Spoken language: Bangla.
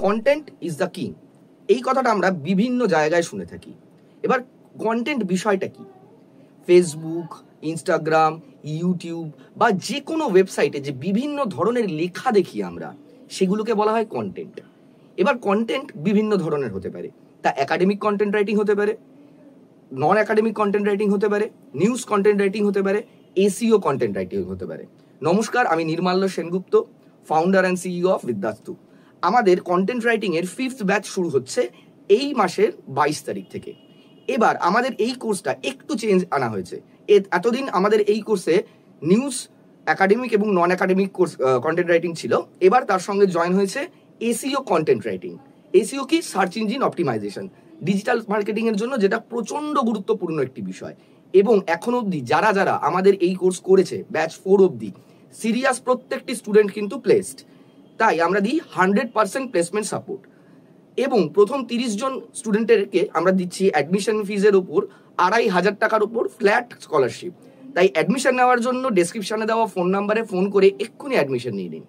কন্টেন্ট ইজ দ্য কিং, এই কথাটা আমরা বিভিন্ন জায়গায় শুনে থাকি। এবার কন্টেন্ট বিষয়টা কি? ফেসবুক, ইনস্টাগ্রাম, ইউটিউব বা যে কোনো ওয়েবসাইটে যে বিভিন্ন ধরনের লেখা দেখি আমরা, সেগুলোকে বলা হয় কন্টেন্ট। এবার কন্টেন্ট বিভিন্ন ধরনের হতে পারে। তা একাডেমিক কন্টেন্ট রাইটিং হতে পারে, নন একাডেমিক কন্টেন্ট রাইটিং হতে পারে, নিউজ কন্টেন্ট রাইটিং হতে পারে, এসইও কন্টেন্ট রাইটিং হতে পারে। নমস্কার, আমি Nirmalya Sengupta, founder and CEO of Vidyastu. আমাদের কন্টেন্ট রাইটিং এর 5th ব্যাচ শুরু হচ্ছে এই মাসের 22 তারিখ থেকে। এবার আমাদের এই কোর্সটা একটু চেঞ্জ আনা হয়েছে। এতদিন আমাদের এই কোর্সে নিউজ, একাডেমিক এবং non academic course content writing ছিল। এবার তার সঙ্গে জয়েন হয়েছে এসইও কন্টেন্ট রাইটিং। এসইও কি? Search engine optimisation, digital marketing এর জন্য যেটা প্রচন্ড গুরুত্বপূর্ণ একটি বিষয়। এবং এখন অবধি যারা যারা আমাদের এই কোর্স করেছে ব্যাচ 4 অবধি, সিরিয়াস প্রত্যেকটি স্টুডেন্ট কিন্তু প্লেসড। তাই আমরা দিই 100% প্লেসমেন্ট সাপোর্ট। এবং প্রথম 30 জন স্টুডেন্টেরকে আমরা দিচ্ছি অ্যাডমিশন ফিজের উপর 2500 টাকার উপর ফ্ল্যাট স্কলারশিপ। তাই অ্যাডমিশন নেওয়ার জন্য ডেসক্রিপশনে দেওয়া ফোন নাম্বারে ফোন করে এক্ষুনি অ্যাডমিশন নিয়ে নিন।